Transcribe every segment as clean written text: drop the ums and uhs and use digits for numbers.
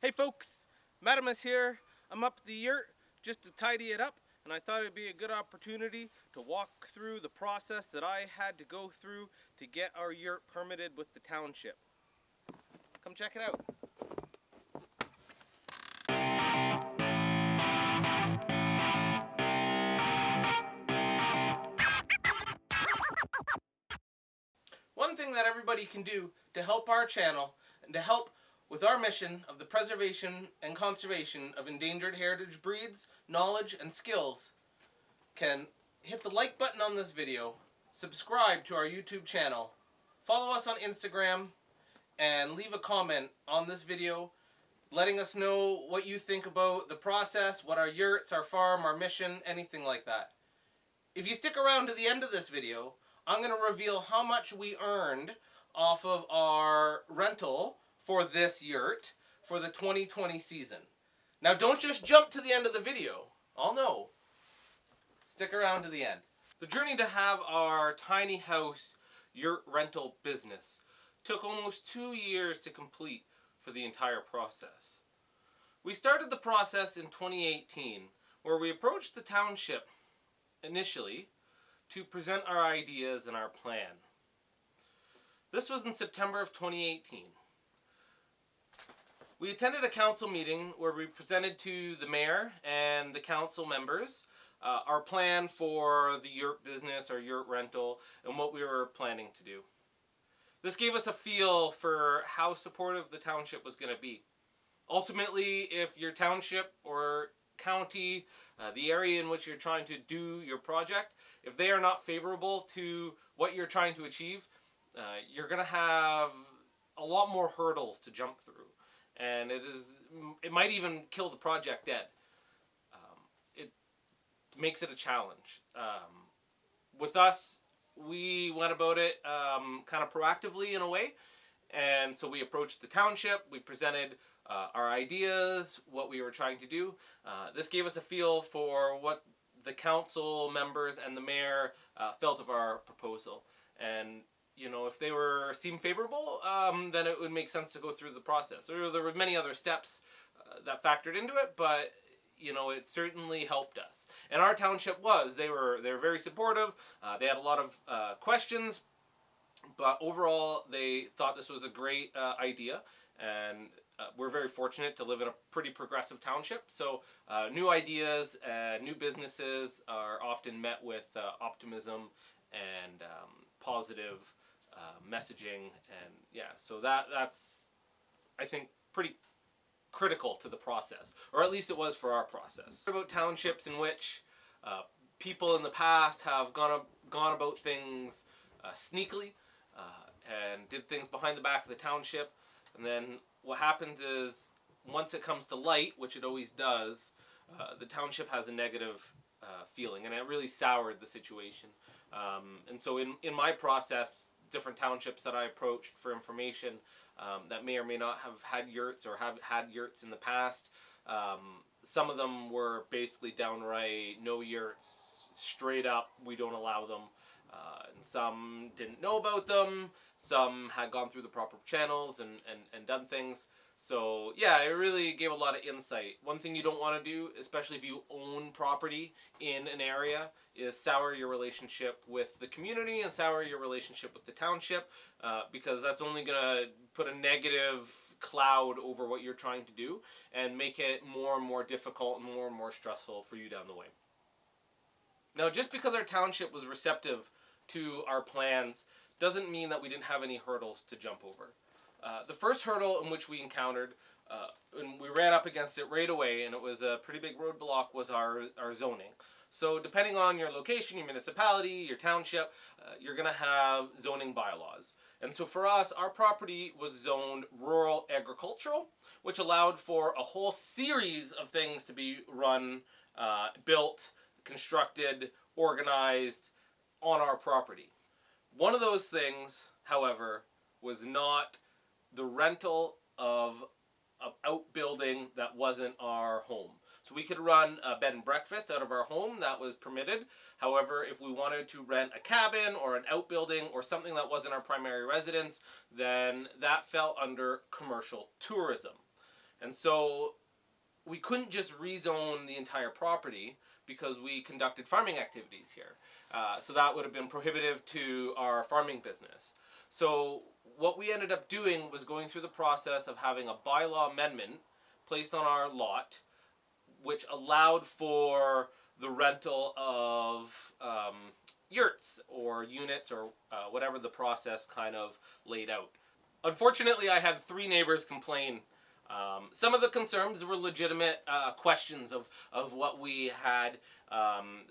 Hey folks, Madamus here. I'm up at the yurt just to tidy it up, and I thought it'd be a good opportunity to walk through the process that I had to go through to get our yurt permitted with the township. Come check it out. One thing that everybody can do to help our channel and to help with our mission of the preservation and conservation of endangered heritage breeds, knowledge, and skills can hit the like button on this video, subscribe to our YouTube channel, follow us on Instagram, and leave a comment on this video letting us know what you think about the process, what our yurts, our farm, our mission, anything like that. If you stick around to the end of this video, I'm going to reveal how much we earned off of our rental for this yurt for the 2020 season. Now don't just jump to the end of the video. Oh no. Stick around to the end. The journey to have our tiny house yurt rental business took almost 2 years to complete for the entire process. We started the process in 2018, where we approached the township initially to present our ideas and our plan. This was in September of 2018. We attended a council meeting where we presented to the mayor and the council members our plan for the yurt business, our yurt rental, and what we were planning to do. This gave us a feel for how supportive the township was going to be. Ultimately, if your township or county, the area in which you're trying to do your project, if they are not favorable to what you're trying to achieve, you're going to have a lot more hurdles to jump through. And it might even kill the project dead. It makes it a challenge. With us, we went about it kind of proactively in a way, and so we approached the township, we presented our ideas, what we were trying to do. This gave us a feel for what the council members and the mayor felt of our proposal. And you know, if they seemed favorable, then it would make sense to go through the process. There were many other steps that factored into it, but you know, it certainly helped us. And our township they were very supportive. They had a lot of questions, but overall they thought this was a great idea. And we're very fortunate to live in a pretty progressive township. So new ideas and new businesses are often met with optimism and positive messaging. And yeah, so that's, I think, pretty critical to the process, or at least it was for our process. About townships in which people in the past have gone about things sneakily and did things behind the back of the township, and then what happens is once it comes to light, which it always does, the township has a negative feeling, and it really soured the situation. And so in my process, different townships that I approached for information that may or may not have had yurts or have had yurts in the past. Some of them were basically downright no yurts, straight up, we don't allow them. And some didn't know about them, some had gone through the proper channels and done things. So yeah, it really gave a lot of insight. One thing you don't want to do, especially if you own property in an area, is sour your relationship with the community and sour your relationship with the township, because that's only going to put a negative cloud over what you're trying to do and make it more and more difficult and more stressful for you down the way. Now, just because our township was receptive to our plans doesn't mean that we didn't have any hurdles to jump over. The first hurdle in which we encountered, and we ran up against it right away, and it was a pretty big roadblock, was our zoning. So depending on your location, your municipality, your township, you're going to have zoning bylaws. And so for us, our property was zoned rural agricultural, which allowed for a whole series of things to be run, built, constructed, organized on our property. One of those things, however, was not the rental of an outbuilding that wasn't our home. So we could run a bed and breakfast out of our home, that was permitted. However, if we wanted to rent a cabin or an outbuilding or something that wasn't our primary residence, then that fell under commercial tourism. And so we couldn't just rezone the entire property because we conducted farming activities here. So that would have been prohibitive to our farming business. So what we ended up doing was going through the process of having a bylaw amendment placed on our lot, which allowed for the rental of yurts or units or whatever the process kind of laid out. Unfortunately, I had 3 neighbors complain. Some of the concerns were legitimate questions of what we had,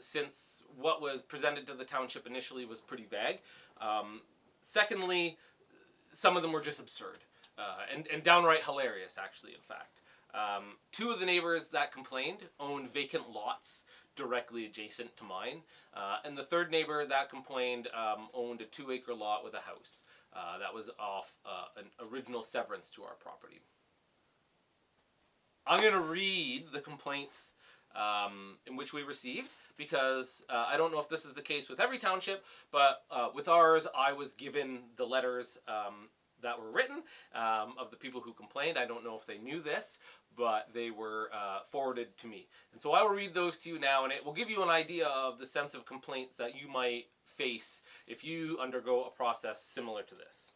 since what was presented to the township initially was pretty vague. Secondly, some of them were just absurd and downright hilarious, actually, in fact. 2 of the neighbors that complained owned vacant lots directly adjacent to mine. And the 3rd neighbor that complained owned a 2-acre lot with a house. That was off an original severance to our property. I'm going to read the complaints in which we received, because I don't know if this is the case with every township, but with ours, I was given the letters that were written of the people who complained. I don't know if they knew this, but they were forwarded to me. And so I will read those to you now, and it will give you an idea of the sense of complaints that you might face if you undergo a process similar to this.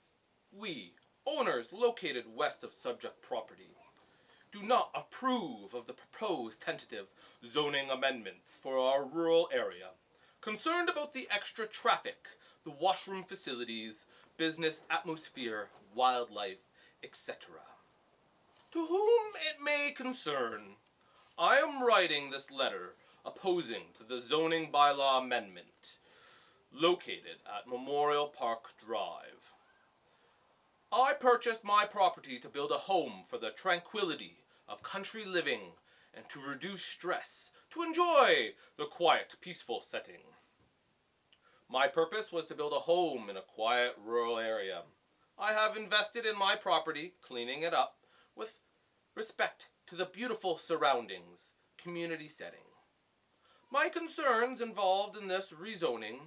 We, owners located west of subject property, do not approve of the proposed tentative zoning amendments for our rural area, concerned about the extra traffic, the washroom facilities, business atmosphere, wildlife, etc. To whom it may concern, I am writing this letter opposing to the zoning bylaw amendment located at Memorial Park Drive. I purchased my property to build a home for the tranquility of country living and to reduce stress, to enjoy the quiet, peaceful setting. My purpose was to build a home in a quiet rural area. I have invested in my property, cleaning it up, with respect to the beautiful surroundings, community setting. My concerns involved in this rezoning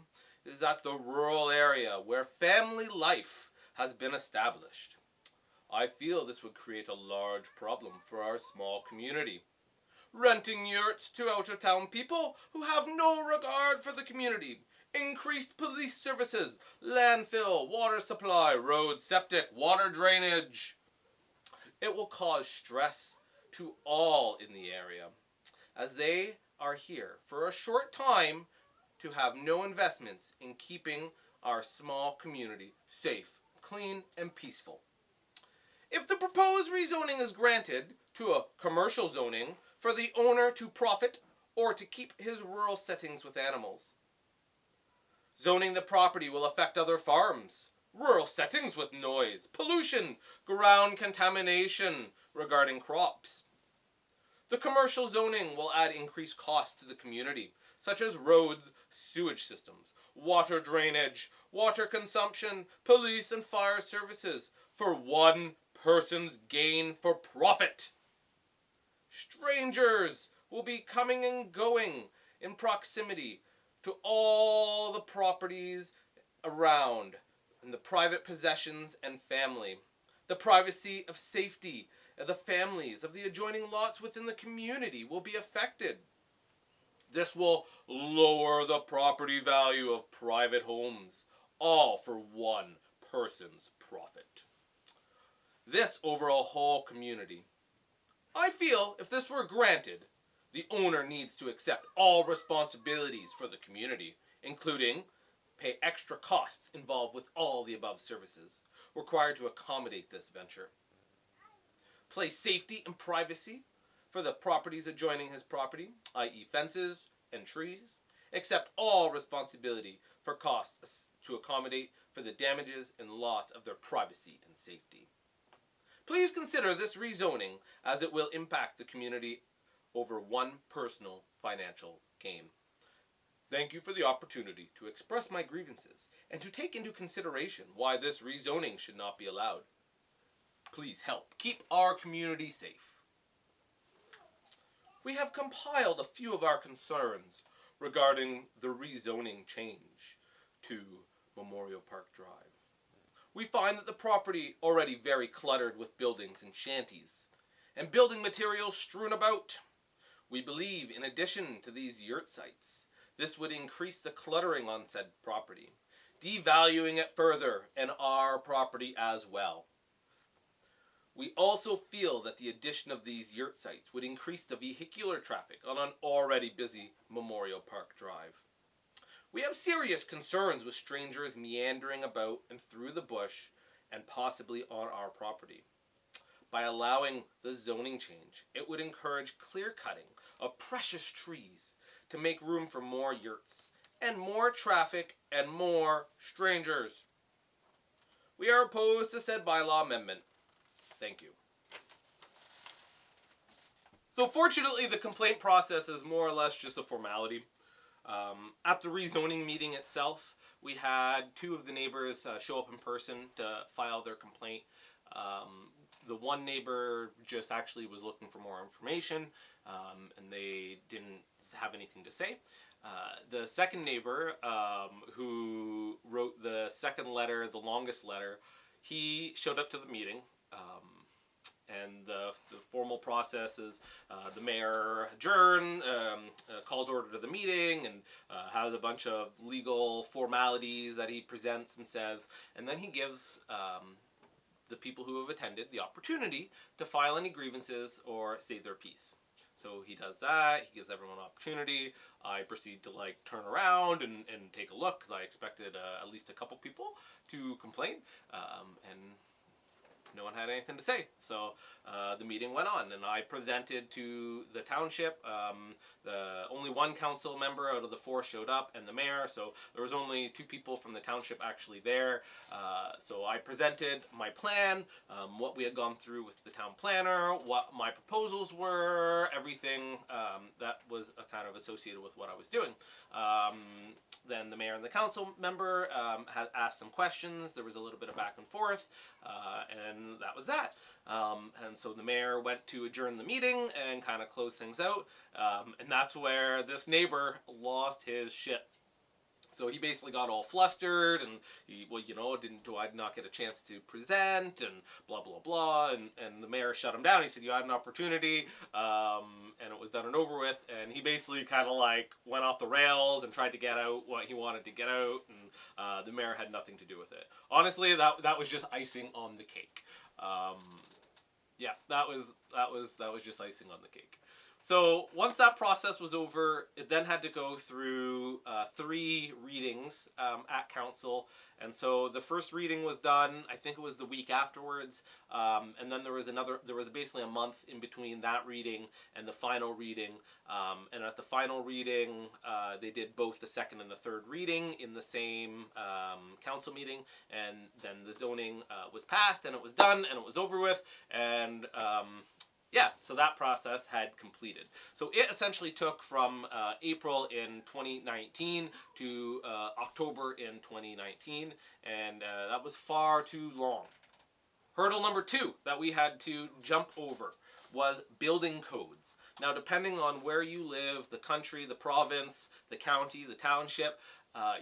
is that the rural area where family life has been established. I feel this would create a large problem for our small community. Renting yurts to out-of-town people who have no regard for the community, increased police services, landfill, water supply, road, septic, water drainage. It will cause stress to all in the area, as they are here for a short time to have no investments in keeping our small community safe, clean, and peaceful. If the proposed rezoning is granted to a commercial zoning for the owner to profit or to keep his rural settings with animals, zoning the property will affect other farms, rural settings with noise, pollution, ground contamination regarding crops. The commercial zoning will add increased costs to the community, such as roads, sewage systems, water drainage, water consumption, police and fire services, for one person's gain for profit. Strangers will be coming and going in proximity to all the properties around, and the private possessions and family. The privacy of safety of the families of the adjoining lots within the community will be affected. This will lower the property value of private homes, all for one person's profit. This over a whole community. I feel if this were granted, the owner needs to accept all responsibilities for the community, including pay extra costs involved with all the above services required to accommodate this venture. Place safety and privacy for the properties adjoining his property, i.e. fences and trees. Accept all responsibility for costs to accommodate for the damages and loss of their privacy and safety. Please consider this rezoning as it will impact the community over one personal financial gain. Thank you for the opportunity to express my grievances and to take into consideration why this rezoning should not be allowed. Please help keep our community safe. We have compiled a few of our concerns regarding the rezoning change to Memorial Park Drive. We find that the property already very cluttered with buildings and shanties, and building materials strewn about. We believe, in addition to these yurt sites, this would increase the cluttering on said property, devaluing it further and our property as well. We also feel that the addition of these yurt sites would increase the vehicular traffic on an already busy Memorial Park Drive. We have serious concerns with strangers meandering about and through the bush and possibly on our property. By allowing the zoning change, it would encourage clear cutting of precious trees to make room for more yurts and more traffic and more strangers. We are opposed to said bylaw amendment. Thank you. So fortunately, the complaint process is more or less just a formality. At the rezoning meeting itself, we had two of the neighbors show up in person to file their complaint. The one neighbor just actually was looking for more information, and they didn't have anything to say. The second neighbor, who wrote the second letter, the longest letter, he showed up to the meeting. And the formal process is the mayor adjourns, calls order to the meeting, and has a bunch of legal formalities that he presents and says, and then he gives the people who have attended the opportunity to file any grievances or say their piece. So he does that, he gives everyone an opportunity. I proceed to turn around and take a look, because I expected at least a couple people to complain, and no one had anything to say. So the meeting went on, and I presented to the township. Only one council member out of the four showed up, and the mayor, so there was only two people from the township actually there. So I presented my plan, what we had gone through with the town planner, what my proposals were, everything that was kind of associated with what I was doing. Then the mayor and the council member had asked some questions. There was a little bit of back and forth, and that was that. And so the mayor went to adjourn the meeting and kind of close things out, and that's where this neighbor lost his shit. So he basically got all flustered, and he, do I not get a chance to present, and blah, blah, blah, and the mayor shut him down. He said, you had an opportunity, and it was done and over with, and he basically kind of went off the rails and tried to get out what he wanted to get out, and the mayor had nothing to do with it. Honestly, that was just icing on the cake. Yeah, that was just icing on the cake. So once that process was over, it then had to go through 3 readings at council. And so the first reading was done, I think it was the week afterwards, and then there was basically a month in between that reading and the final reading. And at the final reading, they did both the second and the third reading in the same council meeting, and then the zoning was passed, and it was done, and it was over with, and yeah, so that process had completed. So it essentially took from April in 2019 to October in 2019, and that was far too long. Hurdle number 2 that we had to jump over was building codes. Now, depending on where you live, the country, the province, the county, the township,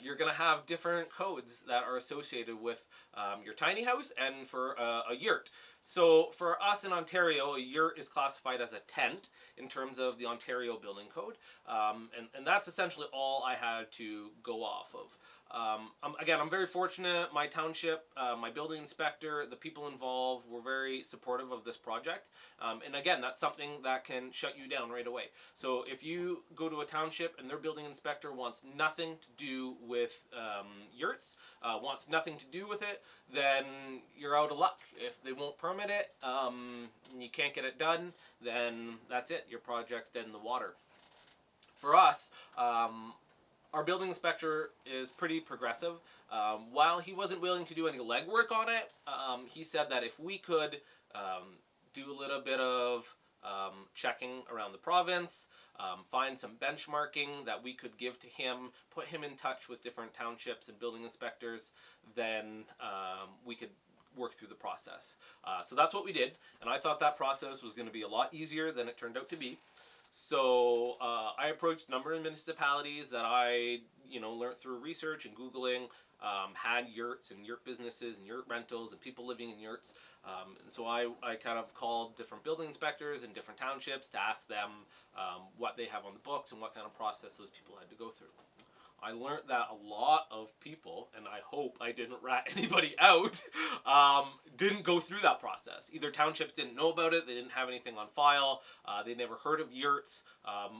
you're going to have different codes that are associated with your tiny house and for a yurt. So for us in Ontario, a yurt is classified as a tent in terms of the Ontario Building Code, and that's essentially all I had to go off of. Again, I'm very fortunate. My township, my building inspector, the people involved were very supportive of this project. And again, that's something that can shut you down right away. So if you go to a township and their building inspector wants nothing to do with yurts, wants nothing to do with it, then you're out of luck. If they won't permit it, and you can't get it done, then that's it. Your project's dead in the water. For us, our building inspector is pretty progressive. While he wasn't willing to do any legwork on it, he said that if we could do a little bit of checking around the province, find some benchmarking that we could give to him, put him in touch with different townships and building inspectors, then we could work through the process. So that's what we did, and I thought that process was going to be a lot easier than it turned out to be. So I approached a number of municipalities that I, learned through research and Googling, had yurts and yurt businesses and yurt rentals and people living in yurts. And so I kind of called different building inspectors in different townships to ask them what they have on the books and what kind of process those people had to go through. I learned that a lot of people, and I hope I didn't rat anybody out, didn't go through that process. Either townships didn't know about it, they didn't have anything on file, they never heard of yurts,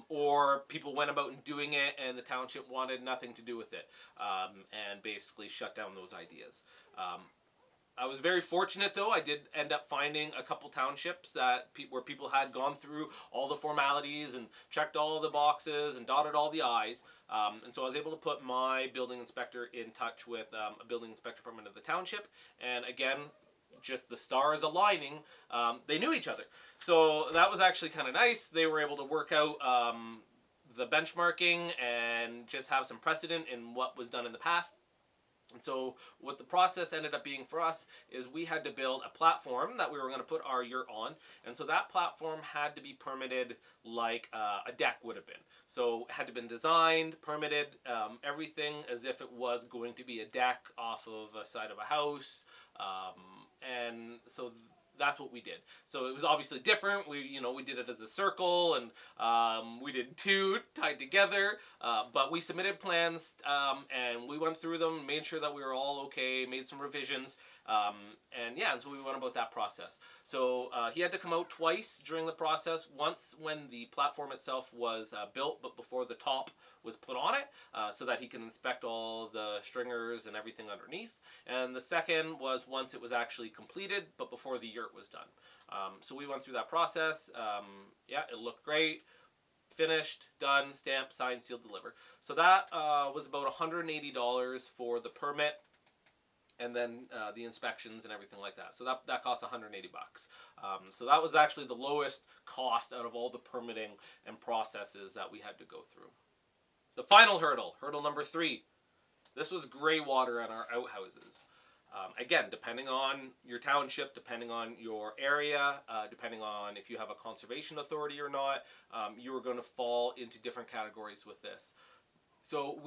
or people went about and doing it and the township wanted nothing to do with it, and basically shut down those ideas. I was very fortunate, though. I did end up finding a couple townships where people had gone through all the formalities and checked all the boxes and dotted all the I's. And so I was able to put my building inspector in touch with a building inspector from another township. And again, just the stars aligning, they knew each other. So that was actually kind of nice. They were able to work out the benchmarking and just have some precedent in what was done in the past. And so what the process ended up being for us is we had to build a platform that we were going to put our yurt on. And so that platform had to be permitted like a deck would have been. So it had to been designed, permitted, everything as if it was going to be a deck off of a side of a house. And so that's what we did. So it was obviously different. We did it as a circle, and we did two tied together. But we submitted plans, and we went through them, made sure that we were all okay, made some revisions, and so we went about that process. So he had to come out twice during the process. Once when the platform itself was built, but before the top was put on it, so that he can inspect all the stringers and everything underneath. And the second was once it was actually completed, but before the yurt was done. So we went through that process. It looked great. Finished, done, stamped, signed, sealed, delivered. So that was about $180 for the permit, and then the inspections and everything like that. So that cost $180. So that was actually the lowest cost out of all the permitting and processes that we had to go through. The final hurdle number 3. This was gray water on our outhouses. Again, depending on your township, depending on your area, depending on if you have a conservation authority or not, you are going to fall into different categories with this. So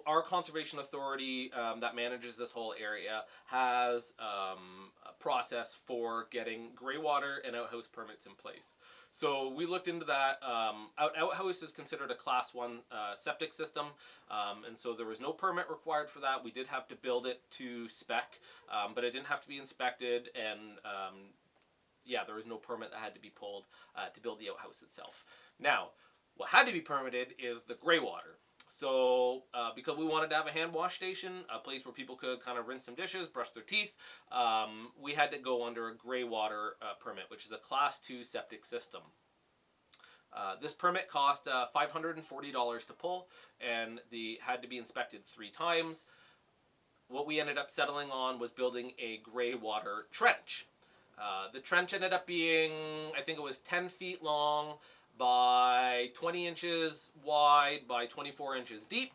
our conservation authority that manages this whole area has a process for getting gray water and outhouse permits in place. So we looked into that. Outhouse is considered a class 1 septic system, and so there was no permit required for that. We did have to build it to spec, but it didn't have to be inspected, and there was no permit that had to be pulled to build the outhouse itself. Now, what had to be permitted is the gray water. So because we wanted to have a hand wash station, a place where people could kind of rinse some dishes, brush their teeth, we had to go under a gray water permit, which is a class 2 septic system. This permit cost $540 to pull, and had to be inspected 3 times. What we ended up settling on was building a gray water trench. The trench ended up being, I think it was 10 feet long, by 20 inches wide by 24 inches deep,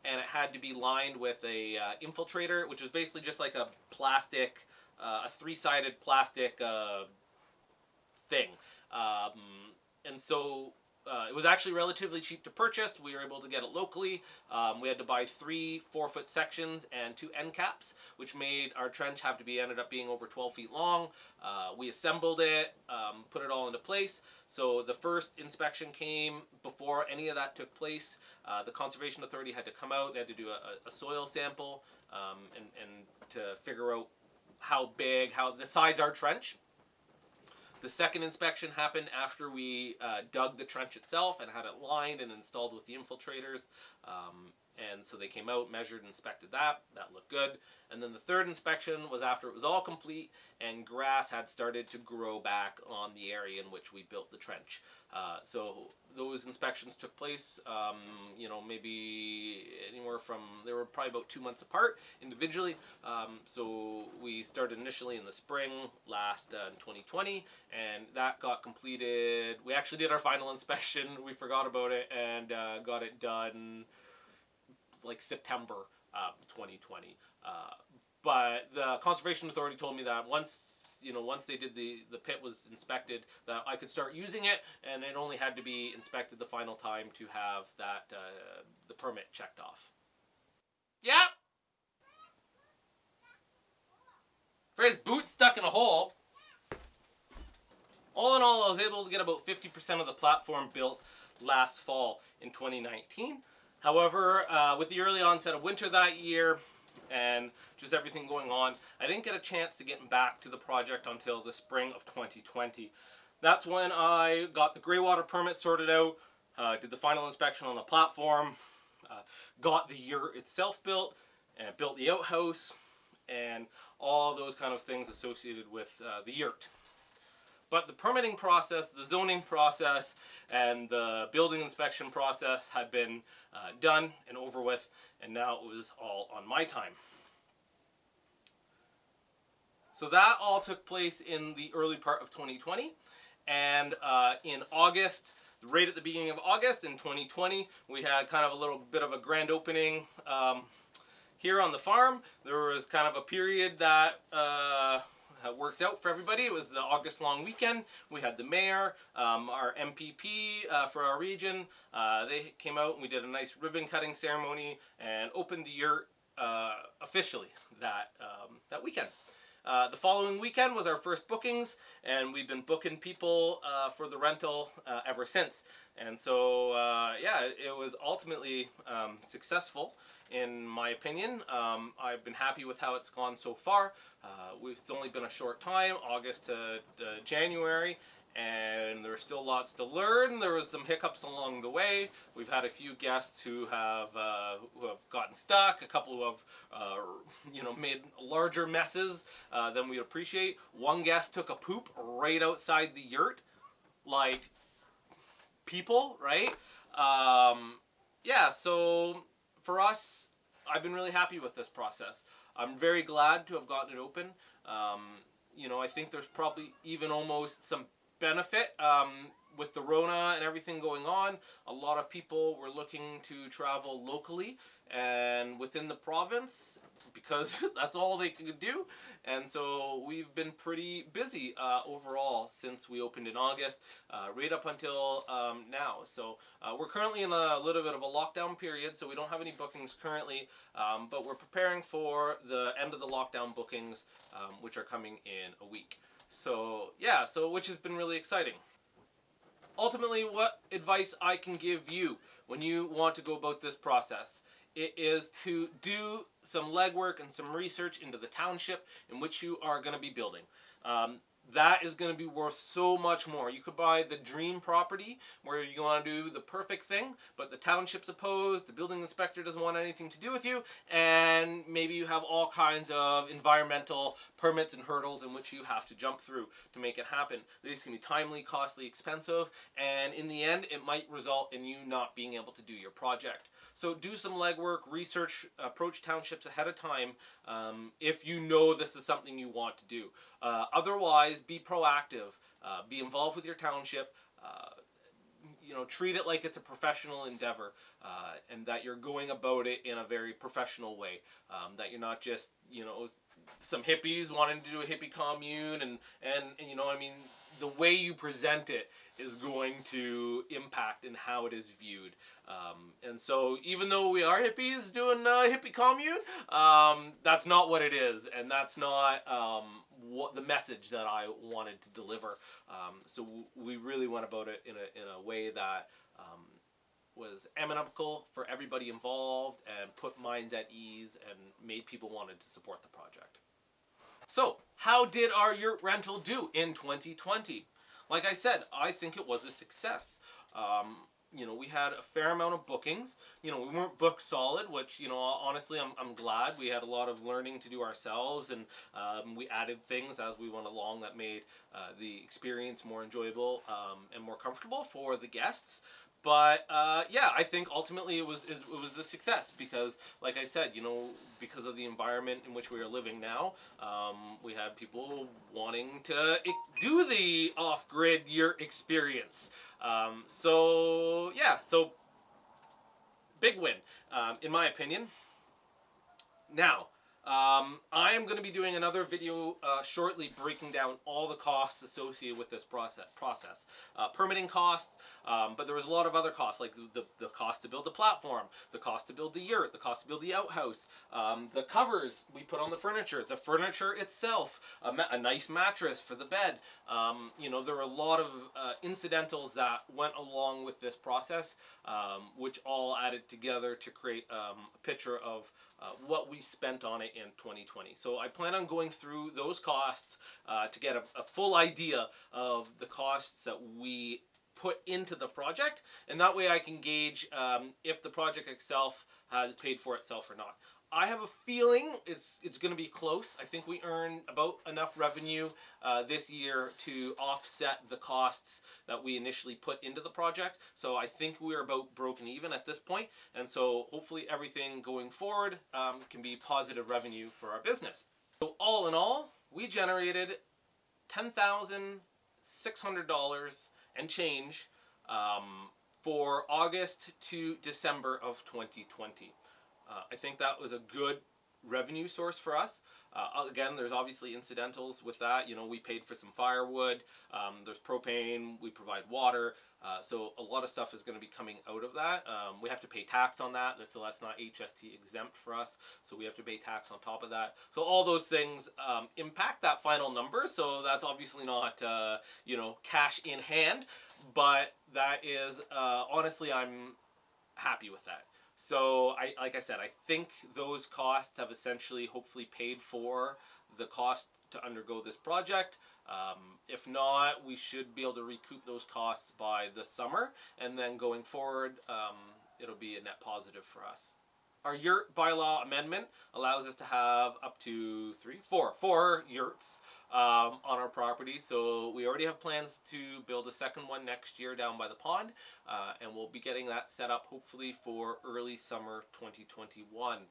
and it had to be lined with a infiltrator, which was basically just like a plastic, a 3-sided plastic thing. And so it was actually relatively cheap to purchase. We were able to get it locally. We had to buy 3 4-foot sections and 2 end caps, which made our trench ended up being over 12 feet long. We assembled it, put it all into place. So the first inspection came before any of that took place. The Conservation Authority had to come out. They had to do a soil sample and to figure out how the size of our trench. The second inspection happened after we dug the trench itself and had it lined and installed with the infiltrators. And so they came out, measured, inspected that. That looked good. And then the third inspection was after it was all complete and grass had started to grow back on the area in which we built the trench. So those inspections took place, maybe anywhere from, they were probably about 2 months apart individually. So we started initially in the spring last in 2020, and that got completed. We actually did our final inspection. We forgot about it and got it done like September 2020. But the Conservation Authority told me that once once they did the pit was inspected, that I could start using it, and it only had to be inspected the final time to have that the permit checked off. Yep. Fred's boot stuck in a hole. All in all, I was able to get about 50% of the platform built last fall in 2019. However, with the early onset of winter that year and just everything going on, I didn't get a chance to get back to the project until the spring of 2020. That's when I got the grey water permit sorted out, did the final inspection on the platform, got the yurt itself built, and built the outhouse, and all those kind of things associated with the yurt. But the permitting process, the zoning process, and the building inspection process had been done and over with, and now it was all on my time. So that all took place in the early part of 2020, and in August, right at the beginning of August in 2020, we had kind of a little bit of a grand opening here on the farm. There was kind of a period that worked out for everybody. It was the August long weekend. We had the mayor, our MPP for our region. They came out and we did a nice ribbon cutting ceremony and opened the yurt officially that weekend. The following weekend was our first bookings, and we've been booking people for the rental ever since. And so, yeah, it was ultimately successful, in my opinion. I've been happy with how it's gone so far. It's only been a short time, August to January, and there's still lots to learn. There was some hiccups along the way. We've had a few guests who have gotten stuck, a couple who have made larger messes than we appreciate. One guest took a poop right outside the yurt, like people, right? Yeah, so for us, I've been really happy with this process. I'm very glad to have gotten it open. I think there's probably even almost some benefit with the Rona and everything going on. A lot of people were looking to travel locally and within the province because that's all they could do. And so we've been pretty busy overall since we opened in August, right up until now. So we're currently in a little bit of a lockdown period, so we don't have any bookings currently, but we're preparing for the end of the lockdown bookings, which are coming in a week. So yeah, which has been really exciting. Ultimately, what advice I can give you when you want to go about this process, it is to do some legwork and some research into the township in which you are going to be building. That is going to be worth so much more. You could buy the dream property where you want to do the perfect thing, but the township's opposed, the building inspector doesn't want anything to do with you, and maybe you have all kinds of environmental permits and hurdles in which you have to jump through to make it happen. These can be timely, costly, expensive, and in the end, it might result in you not being able to do your project. So do some legwork, research, approach townships ahead of time if you know this is something you want to do. Otherwise, be proactive. Be involved with your township. Treat it like it's a professional endeavor, and that you're going about it in a very professional way. That you're not just, some hippies wanting to do a hippie commune, and the way you present it is going to impact in how it is viewed. And so even though we are hippies doing a hippie commune, that's not what it is, and that's not what the message that I wanted to deliver. So we really went about it in a way that was amenable for everybody involved and put minds at ease and made people wanted to support the project. So how did our yurt rental do in 2020? Like I said, I think it was a success. We had a fair amount of bookings. We weren't booked solid, which, honestly, I'm glad. We had a lot of learning to do ourselves, and we added things as we went along that made the experience more enjoyable and more comfortable for the guests. But yeah, I think ultimately it was a success because, like I said, because of the environment in which we are living now, we had people wanting to do the off-grid yurt experience. So yeah, big win, in my opinion. Now, I am going to be doing another video shortly breaking down all the costs associated with this process. Permitting costs, but there was a lot of other costs, like the cost to build the platform, the cost to build the yurt, the cost to build the outhouse, the covers we put on the furniture itself, a nice mattress for the bed. You know, there were a lot of incidentals that went along with this process, which all added together to create a picture of what we spent on it in 2020. So I plan on going through those costs to get a full idea of the costs that we put into the project, and that way I can gauge if the project itself has paid for itself or not. I have a feeling it's going to be close. I think we earned about enough revenue this year to offset the costs that we initially put into the project. So I think we're about broken even at this point. And so hopefully everything going forward can be positive revenue for our business. So all in all, we generated $10,600 and change for August to December of 2020. I think that was a good revenue source for us. Again, there's obviously incidentals with that. You know, we paid for some firewood, there's propane, we provide water, so a lot of stuff is going to be coming out of that. We have to pay tax on that, so that's not HST exempt for us, so we have to pay tax on top of that. So all those things impact that final number, so that's obviously not, you know, cash in hand, but that is, honestly, I'm happy with that. So, like I said, I think those costs have essentially hopefully paid for the cost to undergo this project. If not, we should be able to recoup those costs by the summer, and then going forward, it'll be a net positive for us. Our yurt bylaw amendment allows us to have up to four yurts on our property. So we already have plans to build a second one next year down by the pond, and we'll be getting that set up hopefully for early summer 2021.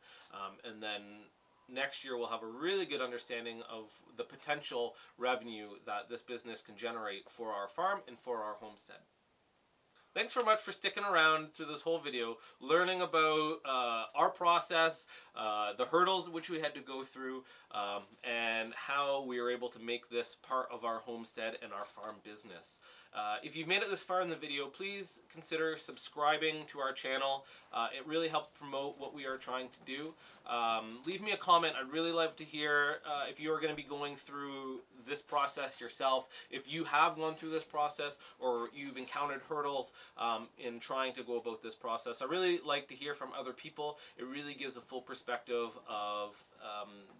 And then next year we'll have a really good understanding of the potential revenue that this business can generate for our farm and for our homestead. Thanks so much for sticking around through this whole video, learning about our process, the hurdles which we had to go through, and how we were able to make this part of our homestead and our farm business. If you've made it this far in the video, please consider subscribing to our channel. It really helps promote what we are trying to do. Leave me a comment. I'd really love to hear if you are going to be going through this process yourself, if you have gone through this process or you've encountered hurdles in trying to go about this process. I really like to hear from other people. It really gives a full perspective of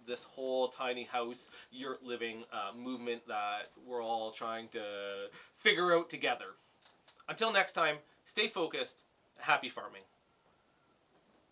this whole tiny house yurt living movement that we're all trying to figure out together. Until next time, stay focused. Happy farming.